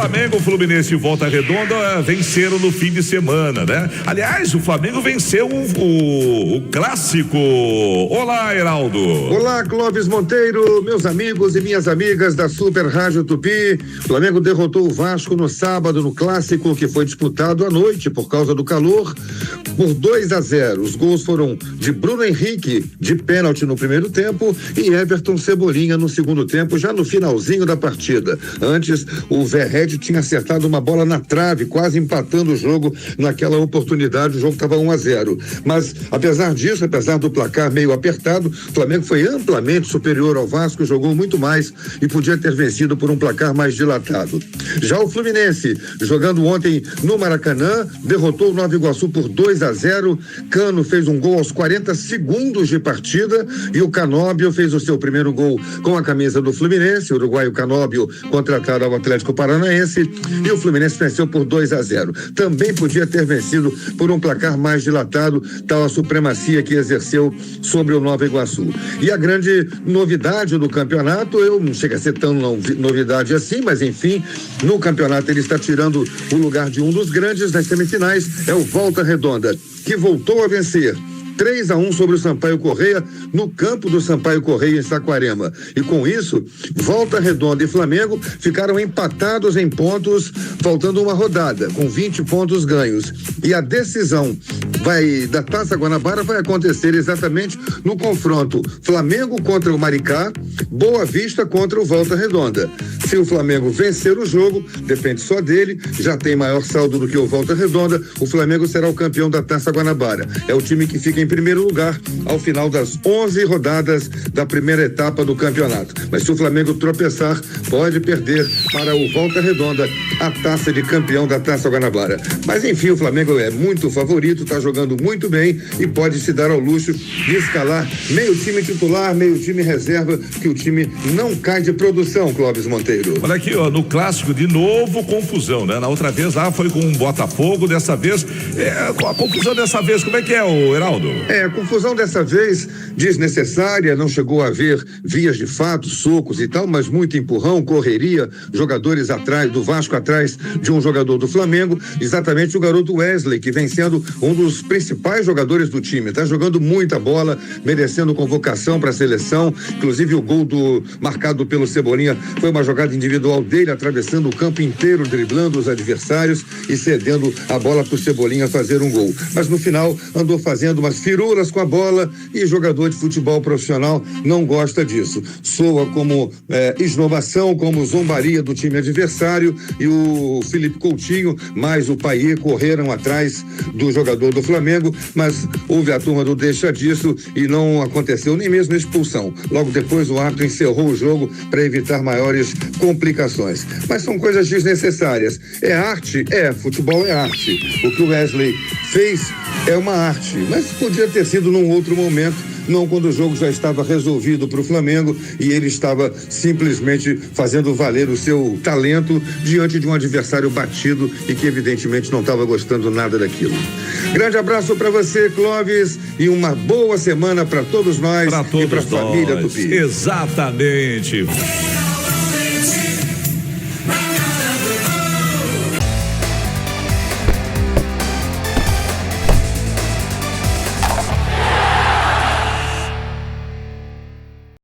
Flamengo, Fluminense e Volta Redonda venceram no fim de semana, né? Aliás, o Flamengo venceu o clássico. Olá, Heraldo. Olá, Clóvis Monteiro, meus amigos e minhas amigas da Super Rádio Tupi. O Flamengo derrotou o Vasco no sábado no clássico que foi disputado à noite por causa do calor por 2-0. Os gols foram de Bruno Henrique de pênalti no primeiro tempo e Everton Cebolinha no segundo tempo, já no finalzinho da partida. Antes, o Verratti tinha acertado uma bola na trave, quase empatando o jogo naquela oportunidade. O jogo estava 1-0. Mas, apesar disso, apesar do placar meio apertado, o Flamengo foi amplamente superior ao Vasco, jogou muito mais e podia ter vencido por um placar mais dilatado. Já o Fluminense, jogando ontem no Maracanã, derrotou o Nova Iguaçu por 2-0. Cano fez um gol aos 40 segundos de partida e o Canóbio fez o seu primeiro gol com a camisa do Fluminense. O uruguaio Canóbio, contratado ao Atlético Paranaense, e o Fluminense venceu por 2-0. Também podia ter vencido por um placar mais dilatado, tal a supremacia que exerceu sobre o Nova Iguaçu. E a grande novidade do campeonato, não chega a ser tão novidade assim, mas enfim, no campeonato ele está tirando o lugar de um dos grandes nas semifinais, é o Volta Redonda, que voltou a vencer 3-1 sobre o Sampaio Corrêa no campo do Sampaio Corrêa em Saquarema. E com isso, Volta Redonda e Flamengo ficaram empatados em pontos, faltando uma rodada, com 20 pontos ganhos. E a decisão da Taça Guanabara vai acontecer exatamente no confronto Flamengo contra o Maricá, Boa Vista contra o Volta Redonda. Se o Flamengo vencer o jogo, depende só dele, já tem maior saldo do que o Volta Redonda, o Flamengo será o campeão da Taça Guanabara. É o time que fica em primeiro lugar ao final das 11 rodadas da primeira etapa do campeonato. Mas se o Flamengo tropeçar, pode perder para o Volta Redonda a taça de campeão da Taça Guanabara. Mas enfim, o Flamengo é muito favorito, está jogando muito bem e pode se dar ao luxo de escalar meio time titular, meio time reserva, que o time não cai de produção, Clóvis Monteiro. Olha aqui, ó, no clássico de novo confusão, né? Na outra vez lá foi com um Botafogo, dessa vez a confusão dessa vez, como é que é, o Heraldo? A confusão dessa vez desnecessária, não chegou a haver vias de fato, socos e tal, mas muito empurrão, correria, jogadores atrás, do Vasco atrás de um jogador do Flamengo, exatamente o garoto Wesley, que vem sendo um dos principais jogadores do time, tá jogando muita bola, merecendo convocação para a seleção, inclusive o gol marcado pelo Cebolinha foi uma jogada individual dele, atravessando o campo inteiro, driblando os adversários e cedendo a bola para o Cebolinha fazer um gol. Mas no final andou fazendo umas firulas com a bola e jogador de futebol profissional não gosta disso. Soa como esnovação, como zombaria do time adversário, e o Felipe Coutinho mais o Payet correram atrás do jogador do Flamengo, mas houve a turma do deixa disso e não aconteceu nem mesmo expulsão. Logo depois o árbitro encerrou o jogo para evitar maiores complicações. Mas são coisas desnecessárias. É arte? Futebol é arte. O que o Wesley fez é uma arte, mas podia ter sido num outro momento, não quando o jogo já estava resolvido para o Flamengo e ele estava simplesmente fazendo valer o seu talento diante de um adversário batido e que evidentemente não estava gostando nada daquilo. Grande abraço para você, Clóvis, e uma boa semana para todos nós e para a família Tupi. Exatamente.